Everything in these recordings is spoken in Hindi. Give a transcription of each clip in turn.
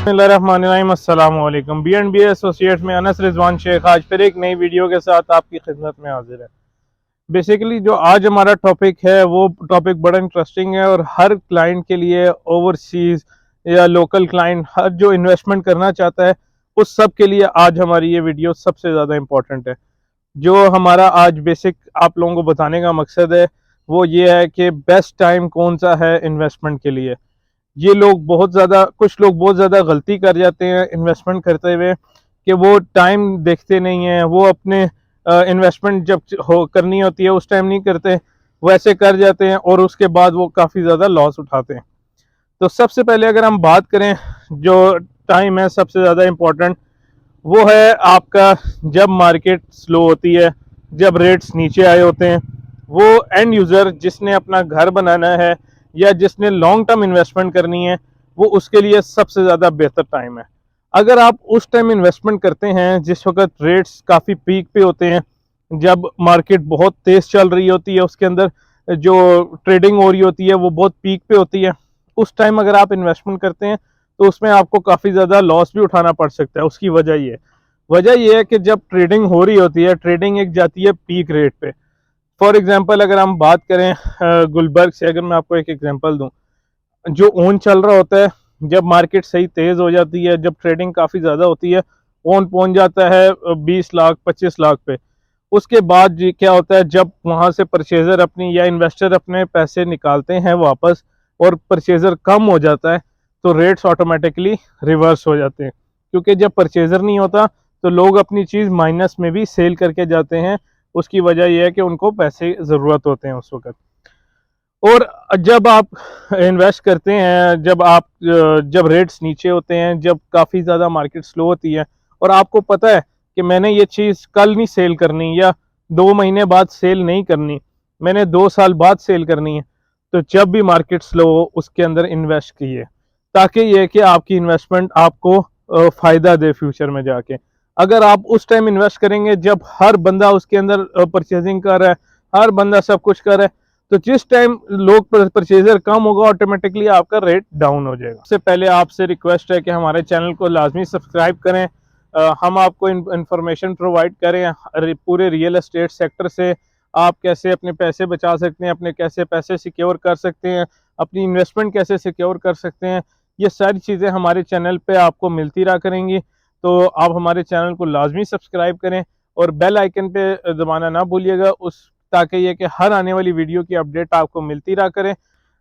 बिस्मिल्लाहिर्रहमानिर्रहीम। अस्सलाम वालेकुम। बी एसोसिएट्स में अनस रिजवान शेख आज फिर एक नई वीडियो के साथ आपकी खिदमत में हाजिर है। बेसिकली जो आज हमारा टॉपिक है वो टॉपिक बड़ा इंटरेस्टिंग है और हर क्लाइंट के लिए, ओवरसीज़ या लोकल क्लाइंट, हर जो इन्वेस्टमेंट करना चाहता है उस सब के लिए आज हमारी ये वीडियो सबसे ज़्यादा इम्पोर्टेंट है। जो हमारा आज बेसिक आप लोगों को बताने का मकसद है वो ये है कि बेस्ट टाइम कौन सा है इन्वेस्टमेंट के लिए। ये लोग बहुत ज़्यादा, कुछ लोग बहुत ज़्यादा गलती कर जाते हैं इन्वेस्टमेंट करते हुए कि वो टाइम देखते नहीं हैं। वो अपने इन्वेस्टमेंट जब हो करनी होती है उस टाइम नहीं करते, वैसे कर जाते हैं और उसके बाद वो काफ़ी ज़्यादा लॉस उठाते हैं। तो सबसे पहले अगर हम बात करें, जो टाइम है सबसे ज़्यादा इम्पोर्टेंट वो है आपका जब मार्केट स्लो होती है, जब रेट्स नीचे आए होते हैं। वो एंड यूज़र जिसने अपना घर बनाना है या जिसने लॉन्ग टर्म इन्वेस्टमेंट करनी है वो उसके लिए सबसे ज़्यादा बेहतर टाइम है। अगर आप उस टाइम इन्वेस्टमेंट करते हैं जिस वक्त रेट्स काफ़ी पीक पे होते हैं, जब मार्केट बहुत तेज़ चल रही होती है, उसके अंदर जो ट्रेडिंग हो रही होती है वो बहुत पीक पे होती है, उस टाइम अगर आप इन्वेस्टमेंट करते हैं तो उसमें आपको काफ़ी ज़्यादा लॉस भी उठाना पड़ सकता है। उसकी वजह ये है कि जब ट्रेडिंग हो रही होती है, ट्रेडिंग एक जाती है पीक रेट पे। फॉर एग्जांपल अगर हम बात करें गुलबर्ग से, अगर मैं आपको एक एग्जांपल दूं, जो ओन चल रहा होता है, जब मार्केट सही तेज़ हो जाती है, जब ट्रेडिंग काफ़ी ज़्यादा होती है, ओन पहुंच जाता है 20 लाख 25 लाख पे। उसके बाद जी क्या होता है, जब वहाँ से परचेज़र अपनी या इन्वेस्टर अपने पैसे निकालते हैं वापस और परचेज़र कम हो जाता है तो रेट्स ऑटोमेटिकली रिवर्स हो जाते हैं, क्योंकि जब परचेज़र नहीं होता तो लोग अपनी चीज़ माइनस में भी सेल करके जाते हैं। उसकी वजह यह है कि उनको पैसे ज़रूरत होते हैं उस वक्त। और जब आप इन्वेस्ट करते हैं, जब रेट्स नीचे होते हैं, जब काफ़ी ज़्यादा मार्केट स्लो होती है और आपको पता है कि मैंने ये चीज़ कल नहीं सेल करनी या 2 महीने बाद सेल नहीं करनी, मैंने 2 साल बाद सेल करनी है, तो जब भी मार्केट स्लो हो उसके अंदर इन्वेस्ट कीजिए, ताकि ये कि आपकी इन्वेस्टमेंट आपको फ़ायदा दे फ्यूचर में जाके। अगर आप उस टाइम इन्वेस्ट करेंगे जब हर बंदा उसके अंदर परचेजिंग कर रहा है, हर बंदा सब कुछ कर रहा है, तो जिस टाइम लोग परचेजर कम होगा ऑटोमेटिकली आपका रेट डाउन हो जाएगा। उससे पहले आपसे रिक्वेस्ट है कि हमारे चैनल को लाजमी सब्सक्राइब करें। हम आपको इंफॉर्मेशन प्रोवाइड करें पूरे रियल एस्टेट सेक्टर से। आप कैसे अपने पैसे बचा सकते हैं, अपने कैसे पैसे सिक्योर कर सकते हैं, अपनी इन्वेस्टमेंट कैसे सिक्योर कर सकते हैं, ये सारी चीज़ें हमारे चैनल पे आपको मिलती रहा करेंगी। तो आप हमारे चैनल को लाजमी सब्सक्राइब करें और बेल आइकन पे दबाना ना भूलिएगा, उस ताकि ये कि हर आने वाली वीडियो की अपडेट आपको मिलती रहा करें।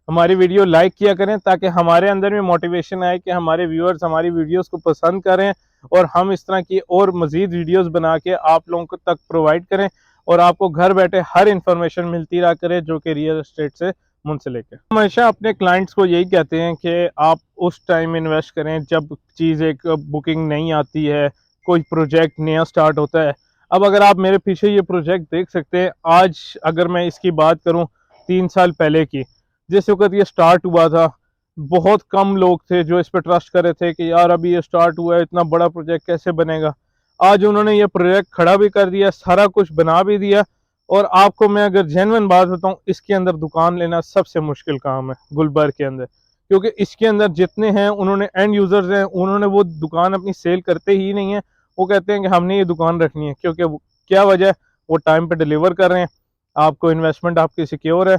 हमारी वीडियो लाइक किया करें ताकि हमारे अंदर में मोटिवेशन आए कि हमारे व्यूअर्स हमारी वीडियोस को पसंद करें और हम इस तरह की और मज़ीद वीडियोस बना के आप लोगों को तक प्रोवाइड करें और आपको घर बैठे हर इंफॉर्मेशन मिलती रहा करे जो कि रियल एस्टेट से मुंसलिक है। हम हमेशा अपने क्लाइंट्स को यही कहते हैं कि आप उस टाइम इन्वेस्ट करें जब चीज़ एक बुकिंग नहीं आती है, कोई प्रोजेक्ट नया स्टार्ट होता है। अब अगर आप मेरे पीछे ये प्रोजेक्ट देख सकते हैं, आज अगर मैं इसकी बात करूं 3 साल पहले की, जिस वक्त ये स्टार्ट हुआ था, बहुत कम लोग थे जो इस पर ट्रस्ट कर रहे थे कि यार अभी ये स्टार्ट हुआ है, इतना बड़ा प्रोजेक्ट कैसे बनेगा। आज उन्होंने ये प्रोजेक्ट खड़ा भी कर दिया, सारा कुछ बना भी दिया। और आपको मैं अगर जेन्युइन बात बताऊं, इसके अंदर दुकान लेना सबसे मुश्किल काम है गुलबर्ग के अंदर, क्योंकि इसके अंदर जितने हैं उन्होंने एंड यूजर्स हैं, उन्होंने वो दुकान अपनी सेल करते ही नहीं है। वो कहते हैं कि हमने ये दुकान रखनी है, क्योंकि क्या वजह है, वो टाइम पे डिलीवर कर रहे हैं, आपको इन्वेस्टमेंट आपकी सिक्योर है।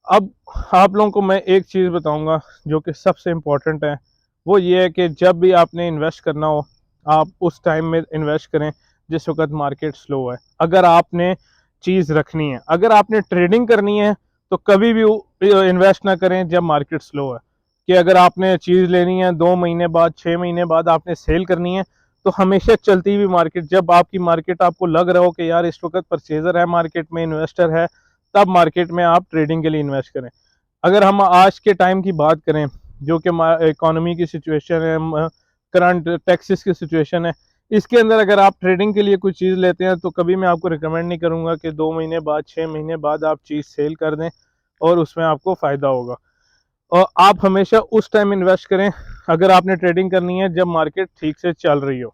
अब आप लोगों को मैं एक चीज़ बताऊंगा जो कि सबसे इम्पोर्टेंट है, वो ये है कि जब भी आपने इन्वेस्ट करना हो आप उस टाइम में इन्वेस्ट करें जिस वक्त मार्केट स्लो है। अगर आपने चीज़ रखनी है, अगर आपने ट्रेडिंग करनी है, तो कभी भी इन्वेस्ट ना करें जब मार्केट स्लो है। कि अगर आपने चीज़ लेनी है 2 महीने बाद 6 महीने बाद आपने सेल करनी है, तो हमेशा चलती हुई मार्केट, जब आपकी मार्केट आपको लग रहा हो कि यार इस वक्त परचेजर है मार्केट में, इन्वेस्टर है, तब मार्केट में आप ट्रेडिंग के लिए इन्वेस्ट करें। अगर हम आज के टाइम की बात करें, जो कि इकोनॉमी की सिचुएशन है, करंट टैक्सेस की सिचुएशन है, इसके अंदर अगर आप ट्रेडिंग के लिए कोई चीज़ लेते हैं तो कभी मैं आपको रिकमेंड नहीं करूंगा कि 2 महीने बाद 6 महीने बाद आप चीज़ सेल कर दें और उसमें आपको फ़ायदा होगा। और आप हमेशा उस टाइम इन्वेस्ट करें अगर आपने ट्रेडिंग करनी है जब मार्केट ठीक से चल रही हो।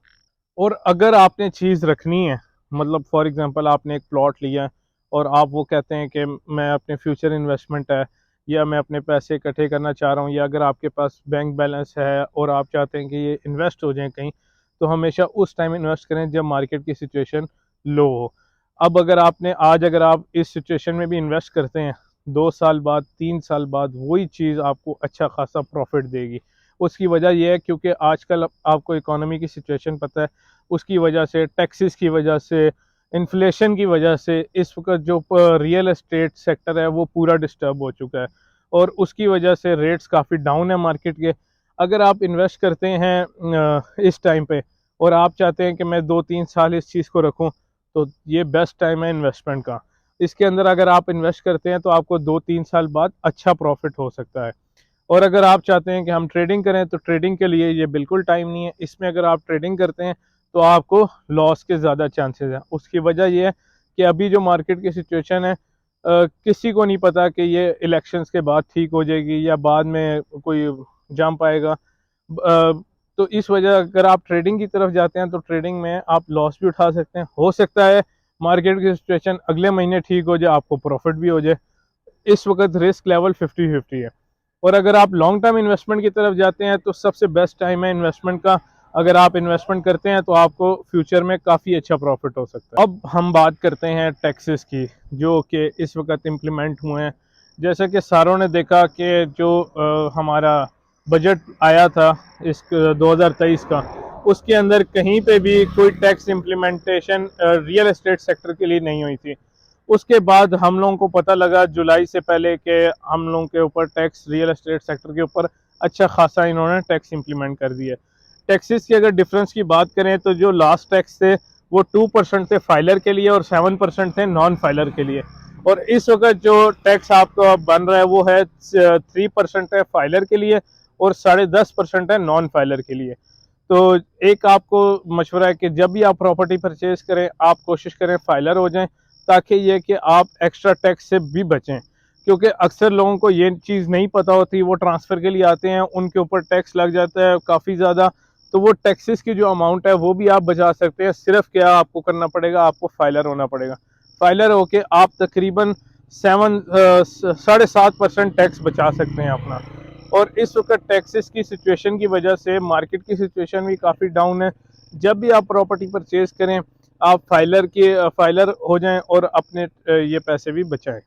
और अगर आपने चीज़ रखनी है, मतलब फॉर एग्जांपल आपने एक प्लॉट लिया है और आप वो कहते हैं कि मैं अपने फ्यूचर इन्वेस्टमेंट है या मैं अपने पैसे इकट्ठे करना चाह रहा हूँ, या अगर आपके पास बैंक बैलेंस है और आप चाहते हैं कि ये इन्वेस्ट हो जाए कहीं, तो हमेशा उस टाइम इन्वेस्ट करें जब मार्केट की सिचुएशन लो हो। अब अगर आपने आज अगर आप इस सिचुएशन में भी इन्वेस्ट करते हैं, 2 साल बाद 3 साल बाद वही चीज़ आपको अच्छा खासा प्रॉफिट देगी। उसकी वजह यह है क्योंकि आजकल आपको इकोनॉमी की सिचुएशन पता है, उसकी वजह से, टैक्सेस की वजह से, इन्फ्लेशन की वजह से इस वक्त जो रियल एस्टेट सेक्टर है वो पूरा डिस्टर्ब हो चुका है, और उसकी वजह से रेट्स काफ़ी डाउन है मार्केट के। अगर आप इन्वेस्ट करते हैं इस टाइम पे और आप चाहते हैं कि मैं 2-3 साल इस चीज़ को रखूं, तो ये बेस्ट टाइम है इन्वेस्टमेंट का। इसके अंदर अगर आप इन्वेस्ट करते हैं तो आपको 2-3 साल बाद अच्छा प्रॉफिट हो सकता है। और अगर आप चाहते हैं कि हम ट्रेडिंग करें, तो ट्रेडिंग के लिए ये बिल्कुल टाइम नहीं है। इसमें अगर आप ट्रेडिंग करते हैं तो आपको लॉस के ज़्यादा चांसेस हैं। उसकी वजह ये है कि अभी जो मार्केट की सिचुएशन है, किसी को नहीं पता कि ये इलेक्शंस के बाद ठीक हो जाएगी या बाद में कोई जंप आएगा। तो इस वजह अगर आप ट्रेडिंग की तरफ जाते हैं तो ट्रेडिंग में आप लॉस भी उठा सकते हैं। हो सकता है मार्केट की सिचुएशन अगले महीने ठीक हो जाए, आपको प्रॉफिट भी हो जाए। इस वक्त रिस्क लेवल 50-50 है। और अगर आप लॉन्ग टर्म इन्वेस्टमेंट की तरफ जाते हैं तो सबसे बेस्ट टाइम है इन्वेस्टमेंट का। अगर आप इन्वेस्टमेंट करते हैं तो आपको फ्यूचर में काफ़ी अच्छा प्रॉफिट हो सकता है। अब हम बात करते हैं टैक्सेस की, जो कि इस वक्त इम्प्लीमेंट हुए हैं। जैसा कि सारों ने देखा कि जो हमारा बजट आया था इस 2023 का, उसके अंदर कहीं पे भी कोई tax implementation real estate sector के लिए नहीं हुई थी। उसके बाद हम लोगों को पता लगा जुलाई से पहले कि हम लोगों के ऊपर टैक्स, रियल एस्टेट सेक्टर के ऊपर अच्छा खासा इन्होंने टैक्स इंप्लीमेंट कर दिया। टैक्सेस की अगर डिफरेंस की बात करें तो जो लास्ट टैक्स थे वो 2% थे फाइलर के लिए और 7% थे नॉन फाइलर के लिए। और इस वक्त जो टैक्स आपका बन रहा है वो है 3% है फाइलर के लिए और 10.5% है नॉन फाइलर के लिए। तो एक आपको मशवरा है कि जब भी आप प्रॉपर्टी परचेज करें, आप कोशिश करें फाइलर हो जाएं, ताकि ये कि आप एक्स्ट्रा टैक्स से भी बचें। क्योंकि अक्सर लोगों को ये चीज़ नहीं पता होती, वो ट्रांसफ़र के लिए आते हैं, उनके ऊपर टैक्स लग जाता है काफ़ी ज़्यादा। तो वो टैक्सेस की जो अमाउंट है वो भी आप बचा सकते हैं। सिर्फ क्या आपको करना पड़ेगा, आपको फाइलर होना पड़ेगा। फाइलर होके आप तकरीबन 7.5% टैक्स बचा सकते हैं अपना। और इस वक्त टैक्सेस की सिचुएशन की वजह से मार्केट की सिचुएशन भी काफ़ी डाउन है। जब भी आप प्रॉपर्टी परचेज करें, आप फाइलर हो जाएं और अपने ये पैसे भी बचाएं।